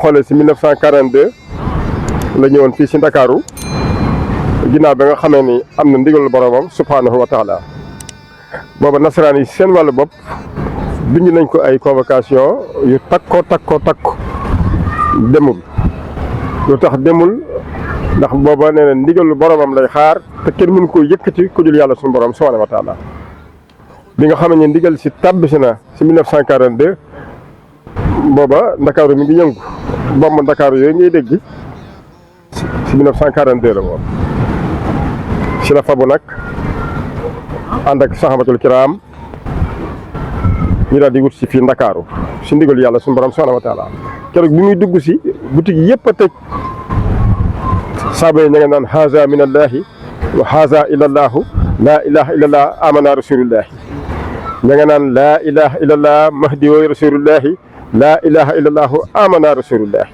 xoolee si 1942 la ñëwoon fii si Ndakaaru ginnaaw ba nga xamee ni am na ndigal boromam subhaanahu wa taala booba nasaraan yi seen wàllu bopp bind nañ ko ay convocation yu takko demul lu tax demul ndax booba nee na ndigalu boromam lay xaar te kenn mënu koo yëkkati ku dul yàlla suñu borom subhaanahu wa taala bi nga xamee ni ndigal si tàbbisi na si 1942 booba Ndakaaru mi ngi yëngu bomb Ndakaaru yooyu ngay dégg si 1942 la woon si la fabu nag ànd ak saxabatul kiraam ñu daal di wut si fii Ndakaaru si ndigal yàlla suñu borom subhaanahu wa taala keroog bi muy dugg si boutique yëpp a tëj saaba yi ña nga naan haza min allahi wa haza illallahu laa ilaha illallah amana rasulullahi ña nga naan laa ilaha illallah mahdi wa rasulullahi laa ilaha illallahu amana rasulullahi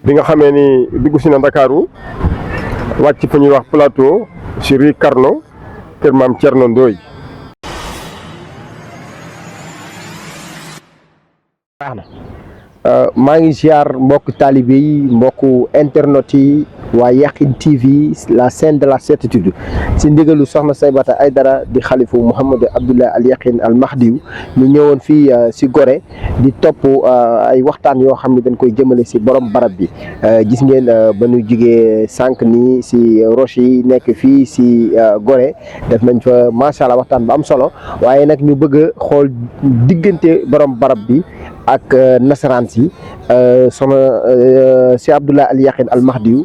bi nga xamee ni dugg si na Ndakaaru wàcc fa ñuy wax plateau si rue Carnot kër maam Thierno Ndoye. maa ngi ziar mbokk taalibe yi mbokku internet yi waa Yakhine TV la chaîne de la certitude si ndigalu soxna Saybata Aidara di xalifu Mouhamadou Abdoulaye Al Yakhine Al Mahdiyu ñu ñëwoon fii si Gorée di topp ay waxtaan yoo xam ne dañ koy jëmale si borom barab bi gis ngeen ba ñu jugee sànq nii si roche yi nekk fii si Gorée def nañ fa macha allah waxtaan bu am solo waaye nag ñu bëgg a xool diggante borom barab bi ak nasaraan si soxna si Abdoulaye Al Yakhine Al Mahdiyu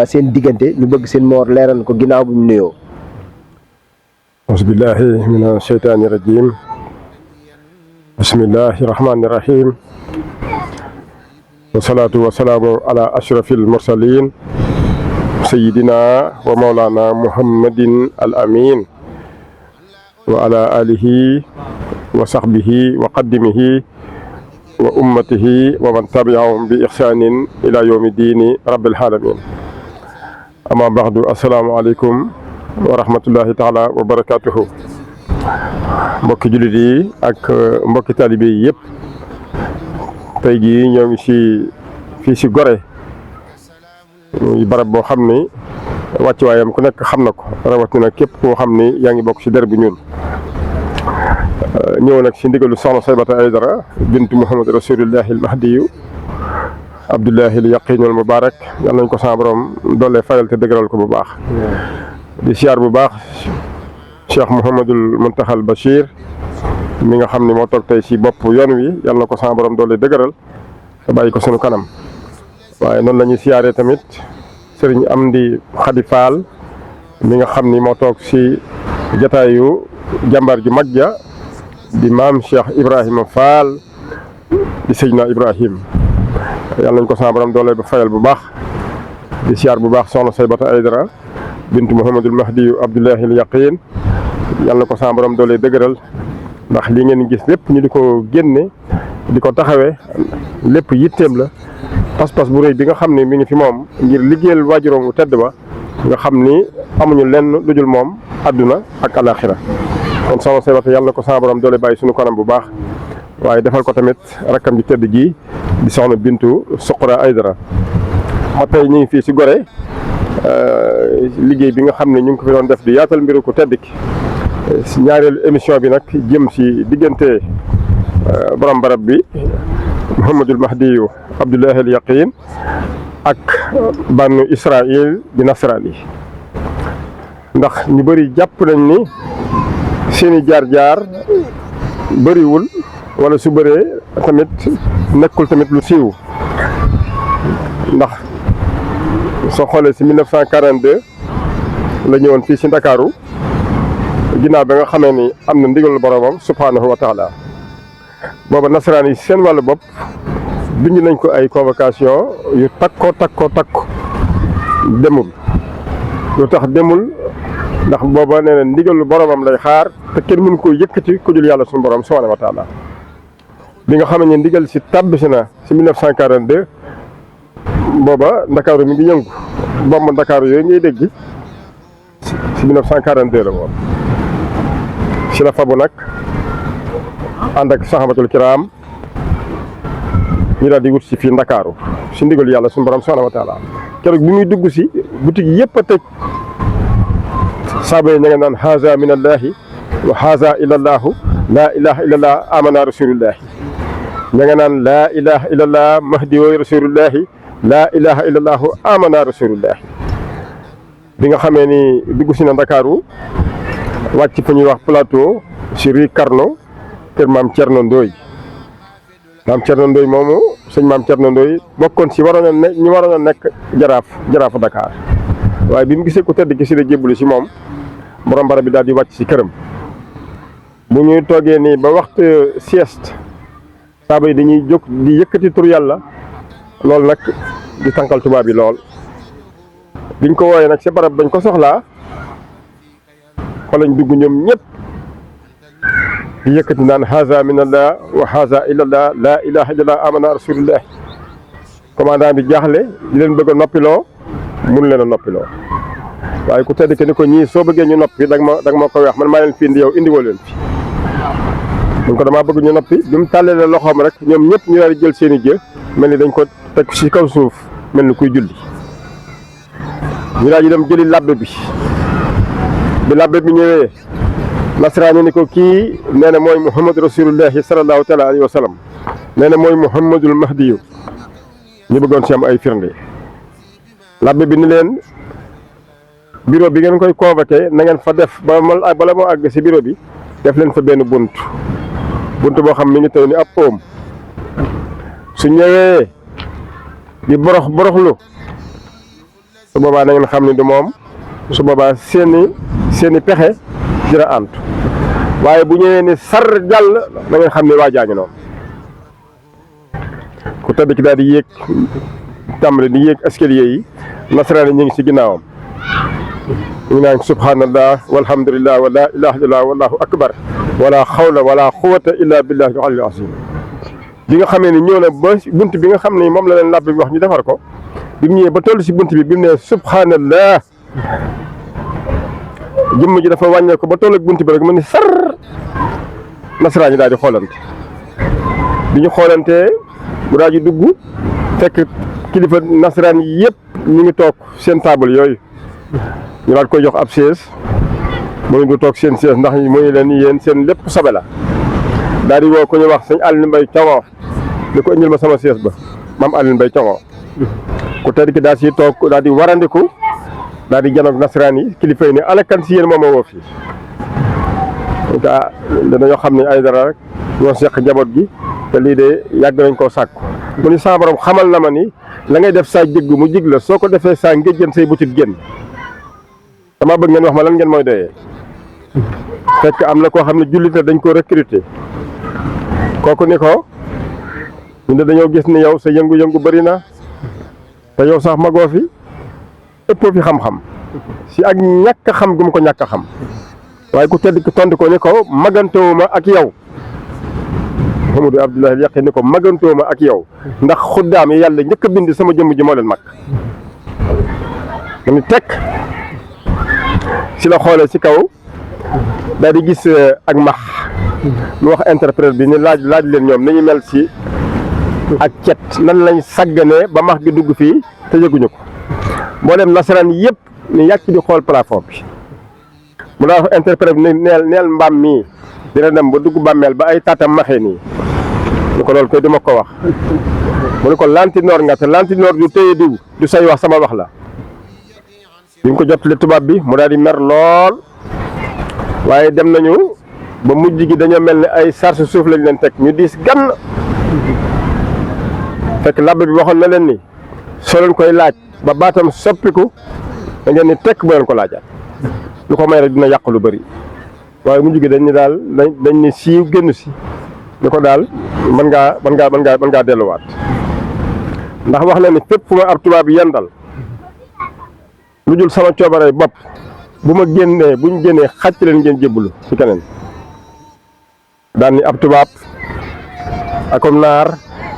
seen diggante ñu bëgg seen moor leeral ko ginnaaw bu ñu nuyoo. auzubillahi mina sheytaani rajim bismillahi rahmaani rahim wasalaatu wasalaamu ala ashrafil mursalin sayidina wa maulana muhammadin al amin wa ala alihi wa sahbihi wa qaddimihi wa ummatihi wa man tabiahum bi ihsanin ila yawmi diini rabbil alamin ama baxdu assalaamu aleykum wa rahmatullahi taala wa barakatuhu mbokki jullit yi ak mbokki taalibe yi yëpp tey jii ñoo ngi fii si Gorée muy barab boo xam ni wàcc waayam ku nekk xam na ko rawatina képp koo xam ni yaa ngi bokk si der bu ñuul ñëw nag si ndigalu soxna Saybata Aidara bintu Muhammad rasulullahi al Mahdiyu Abdoulahi Al Yakhine al Mubarak yal nañ ko sama borom doole fayal te dëgëral ko bu baax di siyaar bu baax Cheikh Mouhamadul Muntaxal Bachir mi nga xam ne moo toog tey si bopp yoon wi yal na ko sama borom doole dëgëral te bàyyi ko sunu kanam waaye noonu la ñuy siyaaree tamit sëriñ Amdi Khady Fall mi nga xam ni moo toog si jataayu jàmbaar ju mag ja di maam Cheikh Ibrahima Fall di Seydina Ibrahim yàlla nañ ko sama borom doole ba fayal bu baax di siyaar bu baax soxna Saybata Aidara bintu Mouhamadul Mahdiyu Abdoulahi Al Yakhine yàlla na ko sama borom doole dëgëral ndax li ngeen gis lépp ñu di ko génne di ko taxawee lépp yitteem la pas-pas bu rëy bi nga xam ne mi ngi fi moom ngir liggéeyal waajuram wu tedd ba nga xam ni amuñu lenn lu dul moom àdduna ak alaxira kon soxna Saybata yàlla na ko sama borom doole bàyyi suñu kanam bu baax waaye defal ko tamit rakkam ji tedd ji di soxna bintu Suqra Aidara ma tey ñu ngi fii si Gorée liggéey bi nga xam ne ñu ngi ko fi doon def di yaatal mbiru ku tedd ki si ñaareelu émission bi nag jëm si diggante borom barab bi Mouhamadul Mahdiyu Abdoulahi Al Yakhine ak bànnu Israël di nasaraan yi ndax ñu bëri jàpp nañ ni seeni jaar-jaar bëriwul wala su bëree tamit nekkul tamit lu siiw ndax soo xoolee si 1942 la ñëwoon fii si Ndakaaru ginnaaw ba nga xamee ni am na ndigal boromam subhaanahu wa taala booba nasaraan yi seen wàllu bopp bind nañ ko ay convocation yu takko demul lu tax demul ndax booba nee na ndigalu boromam lay xaar te kenn mënu koo yëkkati ku dul yàlla suñu borom subhaanahu wa taala bi nga xamee ni ndigal si tàbbisi na si 1942 booba Ndakaaru mi ngi yëngu bomb Ndakaaru yooyu ngay dégg si 1942 la woon si la fabu nag ànd ak saxabatul kiraam ñu daal di wut si fii Ndakaaru si ndigal yàlla suñu borom subhanahu wa taala keroog bi muy dugg si boutique yëpp a tëj saaba yi ña nga naan haza min allahi wa haza ilallahu laa ilaha illallah amana rasulullahi ña nga naan laa ilaha illallah mahdi wa rasulullahi laa ilaha illallahu amana rasulullahi bi nga xamee ni dugg si na Ndakaaru wàcc fu ñuy wax plateau si rue Carnot kër maam Thierno Ndoye maam Thierno Ndoye moomu sëñ maam Thierno Ndoye bokkoon si ñu waroon a nekk jaraafu Dakar waaye bi mu gisee ku tedd ki si la jébbalu si moom borom barab bi daal di wàcc si këram bu ñuy toogee nii ba waxtu sieste saaba yi dañuy jóg di yëkkati tur yàlla loolu nag di tànkal tubaab yi lool biñ ko wooyee nag si barab bañ ko soxlaa fa lañ dugg ñoom ñëpp di yëkkati naan haza min allah wa haza illallah laa ilaha illallah amana rasulullah commandant bi jaaxle di leen bëgg a noppiloo mun leen a noppiloo waaye ku tedd ki ni ko ñii soo bëggee ñu noppi da nga ma koy wax man maa leen fi indi yow indiwoo leen fi mun ko damaa bëgg ñu noppi bi mu tàllalee loxoom rek ñoom ñëpp ñu daal di jël seen i jë mel ni dañ ko teg si kaw suuf mel ni kuy julli ñu daal di dem jëli labbe bi labbe bi ñëwee nasaraani ni ko kii nee na mooy muhammad rasulullahi sallallahu taala alayhi wa sallam nee na mooy muhammadul mahdiyu ñu bëggoon si am ay firnde labbe bi ni leen bureau bi ngeen koy convoqué na ngeen fa def bala moo àgg si bureau bi def leen fa benn bunt boo xam mi ngi taw ni ab oom su ñëwee di boroxlu su boobaa na ngeen xam ni du moom su boobaa seeni pexe dina ànd waaye bu ñëwee ni sar jàll na ngeen xam ni waa jaañu noonu ku tedd ki daal di yéeg tàmbali di yéeg escalier yi nasaraan ñu ngi si ginnaawam ñu ngi naan subhanallah walhamdulillah wa la ilaha illallah wallahu akbar wala xawla wala quwwata illa billahi al-aliyyil azim bi nga xamee ni ñëw na ba bunt bi nga xam ne moom la leen làbb bi wax ñu defar ko bi mu ñëwee ba toll si bunt bi mu ne subhanallah jëmm ji dafa wàññee ko ba toll ak bunt bi rek mu ni sar nasaraan yi daal di xoolante bi ñu xoolantee mu daal di dugg fekk kilifa nasaraan yi yëpp ñu ngi toog seen table yooyu ñu daal koy jox ab chaise mu ngi toog seen chaise ndax muy leen yéen seen lépp sobe la daal di woo ko ñu wax sëñ Alioune Mbaye Thiongor ni ko indil ma sama chaise ba maam Alioune Mbaye Thiongor ku tedd ki daal si toog daal di warandiku daal di janoog nasaraan yi kilifa yi ne alakan si yéen moom a woo fii donc danañoo xam ne ay dara rek ñoo seq njaboot gi te lii de yàgg nañ koo sàkku mu ni sama borom xamal na ma ni la ngay def saa jëgg mu jig la soo ko defee saa ngéjjën say butit génn dama bëgg ngeen wax ma lan ngeen mooy doyee fekk am na koo xam ne jullit la dañ ko recruter kooku ni ko ñu ne dañoo gis ni yow sa yëngu-yëngu bëri na te yow sax magoo fi ëppoo fi xam-xam si ak ñàkk xam gu mu ko ñàkk xam waaye ku tedd ki tontu ko ni ko magantewuma ak yow Mamadou Abdoulaye Yaqin ni ko magantewuma ak yow ndax xuddaam yi yàlla njëkk a bind sama jëmm ji moo leen mag mu ni tekk si la xoolee si kaw daal di gis ak max mu wax interprète bi ni laaj leen ñoom nañu mel si ak cet nan lañ sàgganee ba max gi dugg fii te yëguñu ko mboolem nasaraan yëpp ni yàcc di xool plafond bi mu daa wax interprète bi ni neel mbaam mii dina dem ba dugg bàmmeel ba ay taatam maxee nii ñu ko loolu koy duma ko wax mu ne ko lantinoor nga te lantinoor du téye diw du say wax sama wax la bi mu ko jottali tubaab bi mu daal di mer lool waaye dem nañu ba mujj gi dañoo mel ni ay sarse suuf lañ leen teg ñu diis gann fekk labbe bi waxoon na leen ni soo leen koy laaj ba baatam soppiku da ngeen ni tekk bu leen ko laajaat lu ko may rek dina yàq lu bëri waaye mujj gi dañ ni daal dañ ni siiw génn si ni ko daal mën ngaa delluwaat ndax wax na ni fépp fu ma ab tubaab yi yendal lu jul sama coobare bopp bu ma génnee buñ génnee xàcc leen ngeen jébbalu ci keneen daan ni ab tubaab akum naar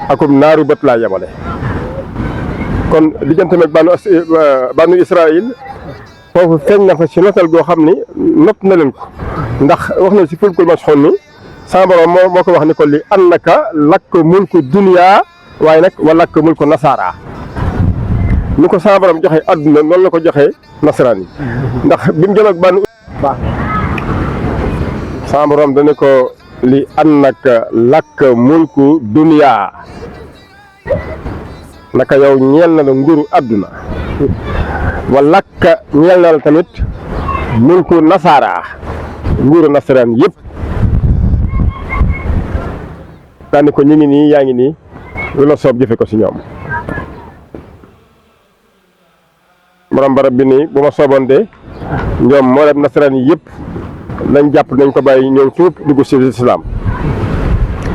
akum naaru bët laa yemale kon diggante nag banu Israël foofu feeñ na fa si notal goo xam ni not na leen ko ndax wax na si fulkul masxoon ni sama borom moo ko wax ni ko li annaka lakk mulku dunya waaye nag walak mulku nasaara ni ko sama borom joxe àdduna noonu la ko joxe nasaraan yi ndax bi mu jëm ak ban baax sama borom dana ko li annaka lakk mulku duniyaa naka yow ñeel na la nguuru àdduna wa lakk ñeel na la tamit mulku nasaara nguuru nasaraan yëpp daani ko ñu ngi nii yaa ngi nii lu la soob jëfe ko ci ñoom borom barab bi nii bu ma sooboon de ñoom moo dem nasaraan yi yëpp lañ jàpp nañ ko bàyyi ñëw tuub dugg ci lislaam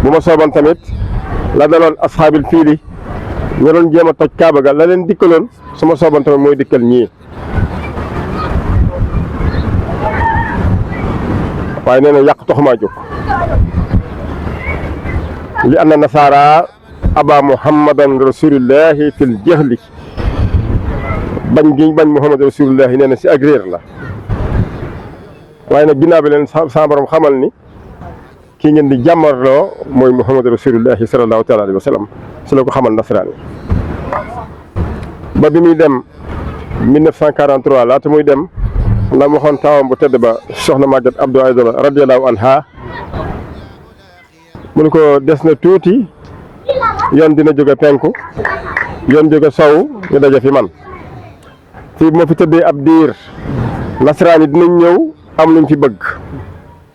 bu ma sooboon tamit la daloon asxaabil fiili ñu doon jéem a toj kaaba ga la leen dikkaloon su ma sooboon tamit mooy dikkal ñii waaye nee na yàq taxumaa jóg li anna nasaara aba muhammadan rasulillahi fil jahli bañ gi bañ muhammad rasulillahi nee na si ak réer la waaye nag ginnaaw bi leen sa borom xamal ni kii ngeen di jàmmarloo mooy muhammad rasulillahi sallallahu taala alayhi wa sallam si la ko xamal nasaraan yi ba bi muy dem 1943 laata muy dem la ma waxoon taawam bu tedd ba soxna Maguette Abdou Aïdara radiyallahu anha mu ne ko des na tuuti yoon dina jóge penku yoon jóge sow ñu daje fi man fii bu ma fi tëddee ab diir nasaraan yi dinañ ñëw am luñ fi bëgg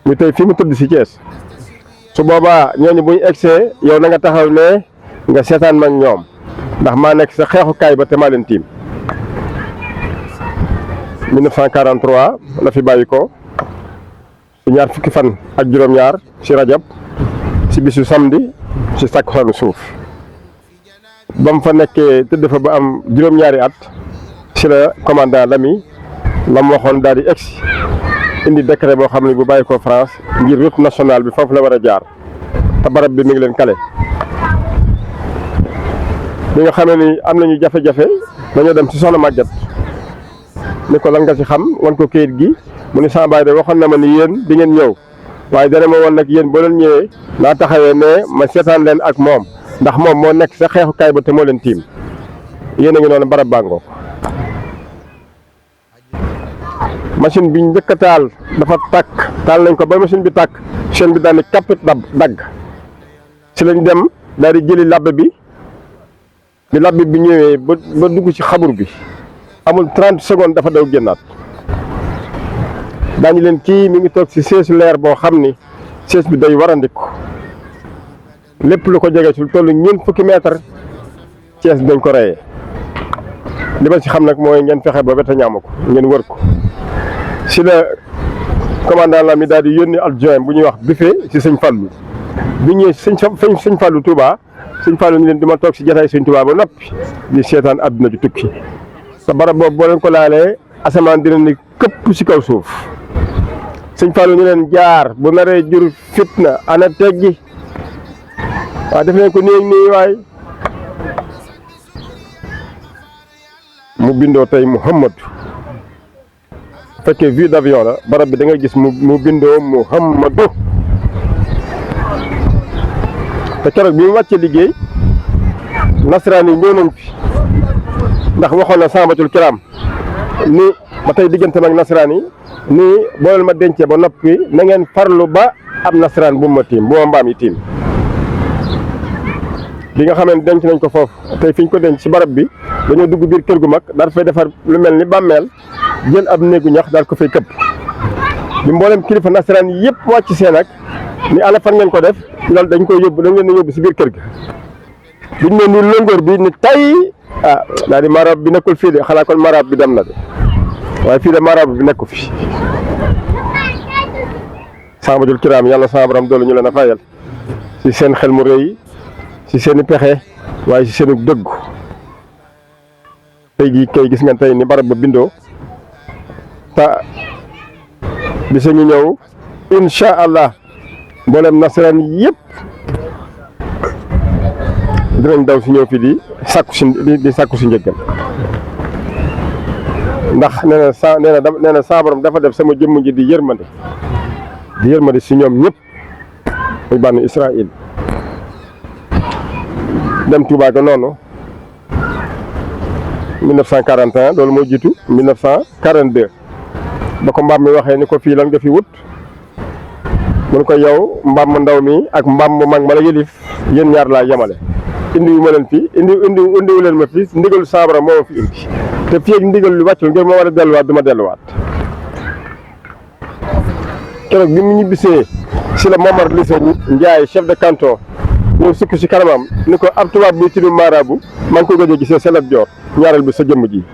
ñu tey fii mu tëdd si Thiès su boobaa ñooñu buñ egsee yow na nga taxaw ne nga seetaan mag ñoom ndax maa nekk sa xeexukaay ba te maa leen tiim 1943 la fi bàyyi ko ci ñaar fukki fan ak juróom-ñaar ci rajab ci bisu samedi ci takkusaanu suuf ba mu fa nekkee tëdd fa ba am juróom-ñaari at ci la commandant Lamy la mu waxoon daal di egsi indi décret boo xam ne bu bàyyi ko France ngir route nationale bi foofu la war a jaar te barab bi mi ngi leen kale bi nga xamee ni am nañu jafe-jafe dañoo dem ci soxna Maguette ni ko lan nga ci xam wan ko kayit gi mu ni sama baay de waxoon na ma ni yéen di ngeen ñëw waaye dana ma woon nag yéen boo leen ñëwee naa taxawee ne ma seetaan leen ak moom ndax moom moo nekk sa xeexukaay ba te moo leen tiim yéen a ngi noonu barab bàngoo machine bi njëkk a taal dafa tàkk taal nañ ko ba machine bi tàkk chaîne bi daal di kappit dagg ci lañ dem daal di jëli labbe bi labbe bi ñëwee ba dugg ci xabur bi amul 30 secondes dafa daw génnaat daañu leen kii mi ngi toog ci seesu leer boo xam ni sees bi day warandiku lépp lu ko jege ci lu toll ñeent fukki mètre Cees dañ ko reyee li ma ci xam nag mooy ngeen fexe ba beta ñaama ko ngeen wër ko si la commandant la mi daal di yónni adjoint bu ñuy wax Buffet ci sëñ Fallou bi ñëwee sëñ Fallou Touba sëñ Fallou ni leen dima toog si jataay sëñ Touba ba noppi di seetaan àdduna di tukki te barab boobu boo leen ko laalee asamaan dina ni këpp si kaw suuf sëñ Fallou ñu leen jaar bu naree jur fitna ana teggi waaw def leen ko nii waay mu bindoo tey Muhammad fekkee vue d'avion la barab bi da ngay gis mu bindoo Muhammadu te keroog bi mu wàccee liggéey nasaraan yi ñëw nañ fi ndax waxoon na Sambatul Kiram ni ba tey diggante mag nasaraan yi ni booleel ma dencee ba noppi na ngeen farlu ba am nasaraan bu ma tiim bu ma mbaam yi tiim bi nga xamee ne denc nañ ko foofu tey fi ñu ko denc ci barab bi dañoo dugg biir kër gu mag daal fay defar lu mel ni bàmmeel jël ab néegu ñax daal ko fay këpp bi mboolem kilifa nasaraan yi yëpp wàcc seen ak ni ala fan ngeen ko def loolu dañ koy yóbbu dañ leen a yóbbu si biir kër ga biñ ne ni lëngóor bi ni tay daal di marab bi nekkul fii de xanaa kon marab bi dem na de waaye fii de marab bi nekku fi Sambatul Kiram yàlla sama borom doolu ñu leen a fayal si seen xel mu rëy si seen i pexe waaye si seenu dëggu tey jii kay gis nga tey ni barab ba bindoo te bisa ñu ñëw incha allah mboolem nasaraan yëpp dinañ daw si ñëw fi di sàkku si njëggal ndax nee na sa borom dafa def sama jëmm ji di yërmande si ñoom ñëpp muy bànn Israël dem Touba ga noonu 1941 loolu moo jiitu 1942 ba ko mbaam mi waxee ni ko fii lan nga fi wut mun ko yow mbaam mu ndaw mi ak mbaam mu mag ma la yëlif yéen ñaar laa yemale indiwu ma leen fi indiwu leen ma fi ndigalu saabara moo ma fi indi te fii ak ndigal lu wàccul ngir ma war a delluwaat du ma delluwaat. keroog bi mu ñibbisee si la Momar Lissa Ndiaye chef de canton ñëw sukk si kanamam ni ko ab tubaab bi tudd Marabu maa ngi ko gëj a gisee Selat Joor ñaareel bi sa jëmm ji.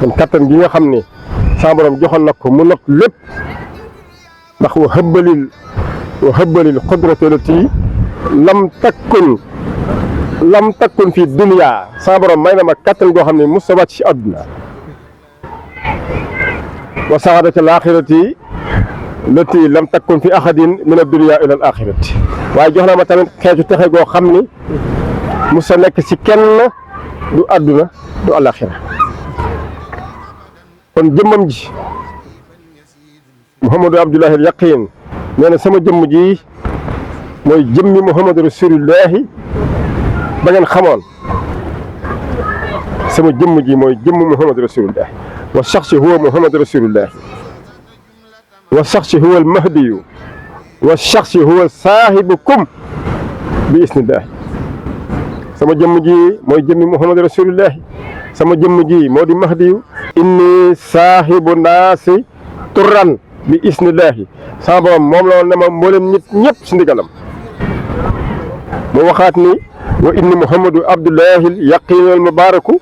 kon kattan gi nga xam ni sa borom joxoon na ko mu not lépp ndax wa hëbbalil xudratu lati lam takkun fii dunya sa borom may na ma kattan goo xam ne mos a wàcc si àdduna wa saadati al axirati lati lam takkun fi ahadin min ad-dunya ila al axirati waaye jox na ma tamit xeetu texe goo xam ni mos a nekk si kenn du àdduna du alaxira kon jëmmam ji Mouhamadou Abdoulahi al Yaqin nee na sama jëmm ji mooy jëmmi Mouhamadou Rasulullahi ba ngeen xamoon sama jëmm ji mooy jëmm Mouhamadou Rasulullahi wa shaxsi huwa Mouhamadou Rasulullahi wa shaxsi huwa al mahdiyu wa shaxsi huwa saahibukum bi isnillahi sama jëmm ji mooy jëmmi Mouhamadou Rasulullahi sama jëmm ji moo di mahdiyu inni saahibu naasi turan bi isnillahi sama borom moom la woon ne ma mboolem nit ñëpp si ndigalam mu waxaat ni wa inni Mouhamadou Abdoulahi al Yaqin al Mubaraku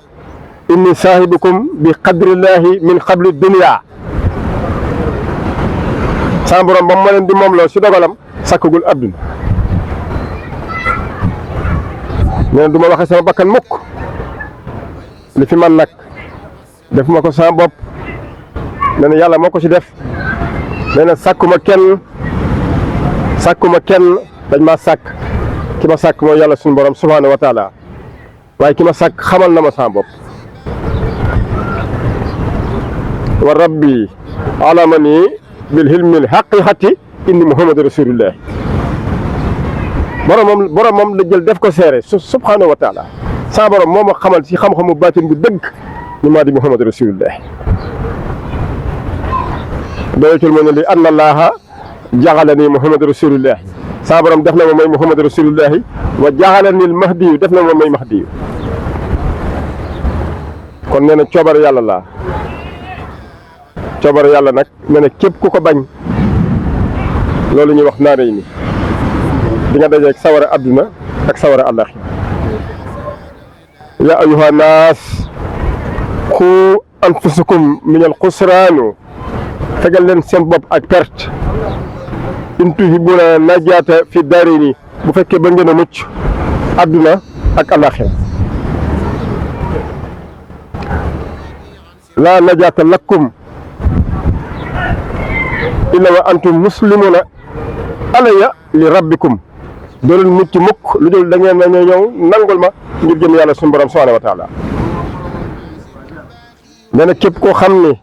inni saahibukum bi qadrillahi min qabli dunya sama borom ba mu ma leen di moom loo si dogalam sakkagul adduna nee na du ma waxee sama bakkan mukk li fi man nag def ma ko sama bopp nee na yàlla moo ko ci def nee na sàkkuma kenn dañ maa sàkk ki ma sàkk mooy yàlla suñu borom subhaanahu wa taala waaye ki ma sàkk xamal na ma sama bopp wa rabbi alamani bil hilmil haqiqati inni Muhammadu rasulullah borom moom la jël def ko seere subhaanahu wa taala sama borom moo ma xamal ci xam-xamu baatin bu dëgg ni maa di Muhammadu rasulullah doyatul ma ne li anna allaha jaxalani Muhammadu rasulullah sama borom def na ma may Muhammadu rasulullah wa jaxalani al mahdiyu def na ma may mahdiyu kon nee na coobare yàlla laa coobare yàlla nag nee na képp ku ko bañ loolu ñuy wax naare ni di nga dajeeg sawara adduna ak sawara àllaxira ya ayuha naas xu anfusakum min al xusraanu fegal leen seen bopp ak perte in tuhibbuuna najaata fi daarayni bu fekkee ba ngeen a mucc adduna ak àllaxira laa najaata lakum illa wa antum muslimuna alaya li rabbikum doo leen mucc mukk lu dul da ngeen na ñëw nangul ma ngir jëm yàlla suñu borom subhanahu wa taala nee na képp koo xam ni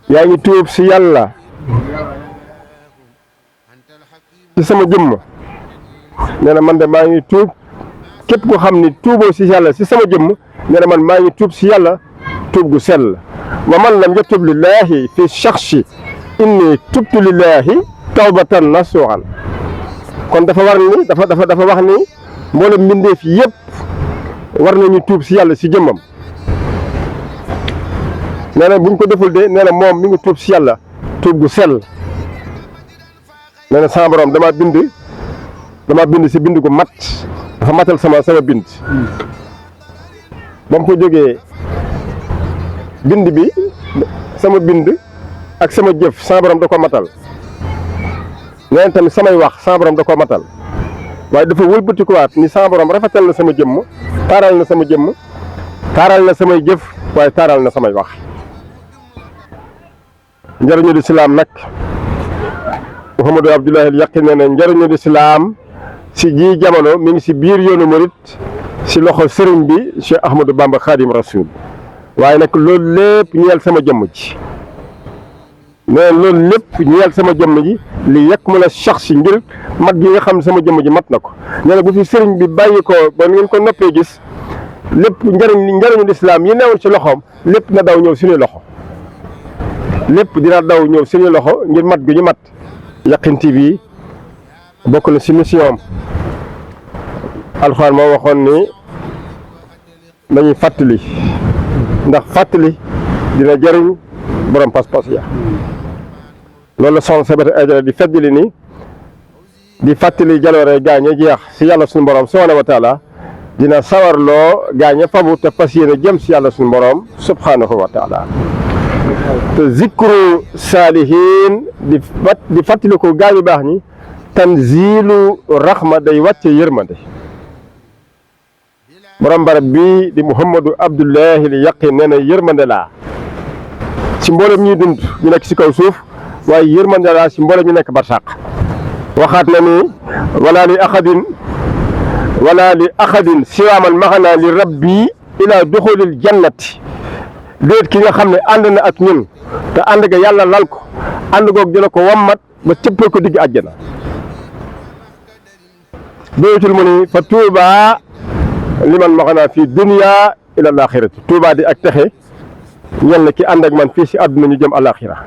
yaa ngi tuub si yàlla ci sama jëmm nee na man de maa ngi tuub képp koo xam ni tuuboo si yàlla si sama jëmm nee na man maa ngi tuub si yàlla tuub gu sell wa man lam yatub lillahi fi shakhsi inni tubtu lillahi tawbatan nasuhan kon dafa war ni dafa wax ni mboolem mbindeef yëpp war nañu tuub si yàlla si jëmmam nee na buñ ko deful de nee na moom mi ngi tuub si yàlla tuub gu sell nee na sama borom dama bind si bind gu mat dafa matal sama bind ba mu ko jógee bind bi sama bind ak sama jëf sama borom da ko matal nee na tamit samay wax sama borom da ko matal waaye dafa wëlbatikuwaat ni sama borom rafetal na sama jëmm taaral na sama jëmm taaral na samay jëf waaye taaral na samay wax njëriñu lislaam nag Mouhamadou Abdoulahi al Yaqin nee na njëriñu lislaam si ji jamono mi ngi si biir yoonu murit si loxo sëriñ bi Cheikh Ahmadou Bamba Khadim Rasoul waaye nag loolu lépp ñeel sama jëmm ji nee loolu lépp ñeel sama jëmm ji li yekk mën a sax si ngir mat gi nga xam ne sama jëmm ji mat na ko. nee na bu fi sëriñ bi bàyyi ko ba ngeen ko noppee gis lépp njëriñu lislaam yi newoon ci loxoom lépp na daw ñëw suñuy loxo lépp dina daw ñëw suñuy loxo ngir mat gu ñu mat. Yaqin TV bokk na si mission am alxuraan moo waxoon ni nañuy fàttali ndax fàttali dina jëriñ borom pas-pas ya loolu la soxna Saybata Aidara di feddali ni di fàttali jaloore gaañe jeex si yàlla suñu borom subhaanahu wa taala dina sawarloo gaañe fabu te fas yéene jëm si yàlla suñu borom subhaanahu wa taala te zikru saalihiin di fàttali ko gaañu baax ñi tanzilu raxma day wàcce yërmande borom barab bi di Mouhamadou Abdullahi al Yaqin nee na yërmande laa si mboolem ñuy dund ñu nekk si kaw suuf waaye yërmande laa si mboolem ñu nekk barsàq waxaat na ni wala li axadin siwaaman maxanaa li rabbi ila duxulil jannati déet ki nga xam ne ànd na ak ñun te ànd ga yàlla lal ko ànd goog dina ko wammat ba cëppal ko digg àjjana doyatul mu ni fa tuuba liman maxanaa fii dunia ila alaxirati tuuba di ak texe ñel na ki ànd ak man fii si àdduna ñu jëm alaxira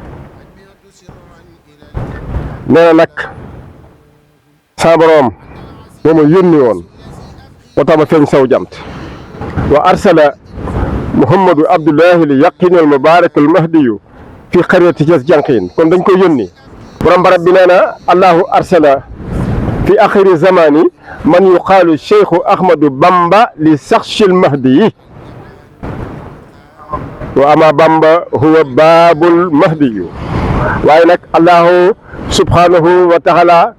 nee na nag sa boroom moo ma yónni woon moo tax ma feeñ saw jant wa arsala Mouhamadou Abdullahi al Yaqin al Mubarak al Mahdiyu fii xariyati Thiès jànqiin kon dañ koy yónni borom barab bi nee na allahu arsala fi axiri zamani man yuqaalu Cheikhu Ahmadou Bamba li saxsil mahdi yi wa ama Bamba huwa baabul mahdiyu waaye nag allahu subhanahu wa taala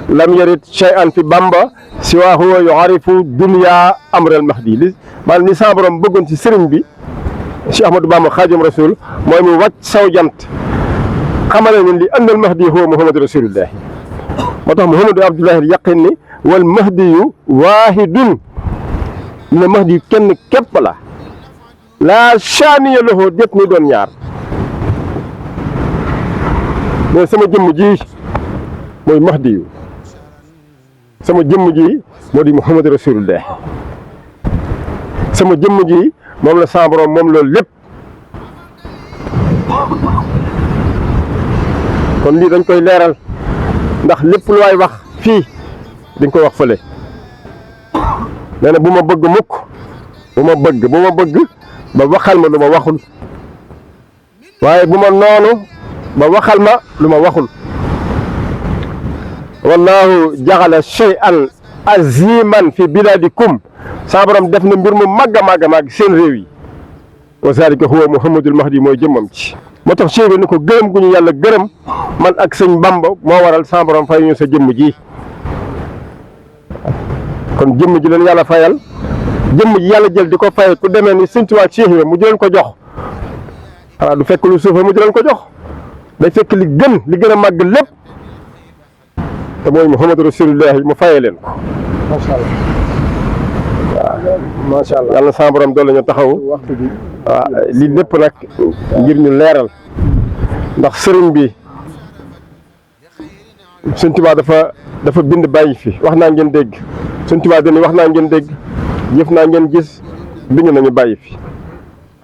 lam yarid shay'an fi Bamba siwa huwa yuarifu dunya amral mahdi li maanaam ni sa borom bëggoon ci sëriñ bi Cheikh Ahmadou Bamba Xaadim Rasul mooy mu wàcc saw jant xamale ne li annal mahdi huwa Muhammadu Rasulullah moo tax Mouhamadou Abdullahi al Yaqin ni wal mahdiyu waahidun ne mahdi kenn képp la laa shaaniya lahu déet ni doon ñaar mais sama jëmm ji mooy mahdiyu sama jëmm ji moo di Muhammadu Rasulullah sama jëmm ji moom la sa borom moom loolu lépp kon lii dañ koy leeral ndax lépp lu waay wax fii dañ koy wax fële nee na bu ma bëgg mukk bu ma bëgg ba waxal ma lu ma waxul waaye bu ma noonu ba waxal ma lu ma waxul wallahu jaxala shay'an aziman fi biladikum sa borom def na mbir mu màgg a màgg seen réew yi wa zalika huwa Muhammadul Mahdi mooy jëmmam ci moo tax Cheikh ni ko gërëm gu ñu yàlla gërëm man ak sëñ Bamba moo waral sa borom fay ñu sa jëmm ji kon jëmm ji leen yàlla fayal jëmm ji yàlla jël di ko fay ku demee ni Sëñ Tuubaa Cheikh mu jëleen ko jox xanaa du fekk lu suufa mu jëleen ko jox day fekk li gën a màgg lépp te mooy Muhammadu Rasulullahi mu fayee leen ko macha allah waaw macha allah yàlla na sa borom doole ñu taxaw waxtu bi waaw lii lépp nag ngir ñu leeral ndax sëriñ bi Sëñ Tuubaa dafa bind bàyyi fi wax naa ngeen dégg Sëñ Tuubaa dañuy wax naa ngeen dégg jëf naa ngeen gis bind nañu bàyyi fi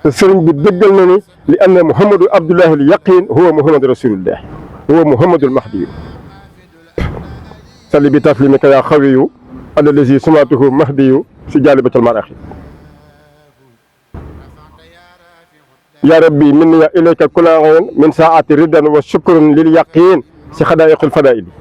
te sëriñ bi dëggal na ni li anna Mouhamadou Abdullahi al Yaqin huwa Muhammadu Rasulullah huwa Muhammadul Mahdi salli bi taslimika yaa xawiyu ala lazi sumatuhu mahdiyu si jaalibatal maraxi ya rabbi minni ilayka kulaaxeen min saati ridan wa shukran lil yaqin si xadaayiqul fadaili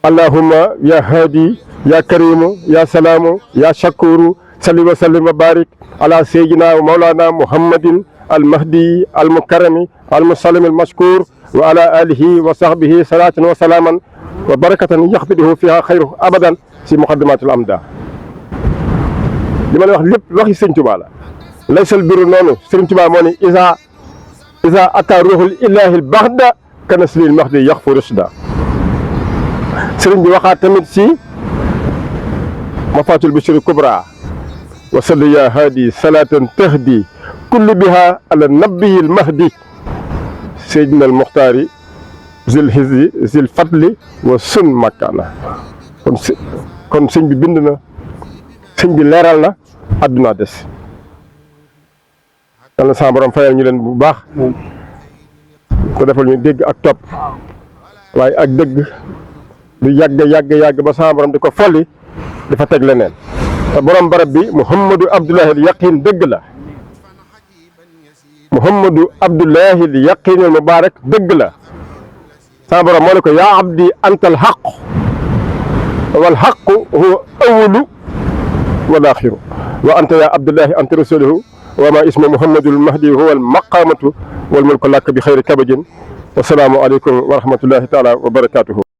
allahumma ya haadi ya karimu ya salaamu ya shakuru salli wa sallim wa barik ala sayyidina wa mawlana muhammadin al mahdi al mukarrami al musallim al mashkur wa ala alihi wa sahbihi salatan wa salaman wa barakatan yaxbiduhu fiha xayru abadan si muqaddimatul amda li ma lay wax lépp waxi Sëñ Tuubaa la laysal biru noonu Sëñ Tuubaa moo ni isa ata ruuxul ilaahil baxda kanaslil mahdi yaxfu rusda sëriñ bi waxaat tamit si mafatul bishri kubra wa salli ya haadi salatan tahdi kulli biha ala nabiyil mahdi seydina al muxtaari zil hizzi zil fadli wa sun makkaana kon sëñ bi bind na sëñ bi leeral na àdduna des yàlla na sama borom fayal ñu leen bu baax ko defal ñu dégg ak topp waaye ak dëgg du yàgg ba sama borom di ko folli dafa teg leneen te borom barab bi Mouhamadou Abdoulahi al Yaqin dëgg la Mouhamadou Abdoulahi al Yaqin al Mubarak dëgg la sama borom moo ne ko yaa abdi anta al xaq wal xaqu huwa awalu wal axiru wa anta yaa Abdoulahi anta rasuluhu wa ma ismu Mouhamadul Mahdi huwa al maqamatu wal mulku lak bi xayri kabadin wa salaamu aleykum wa rahmatullahi taala wa barakatuhu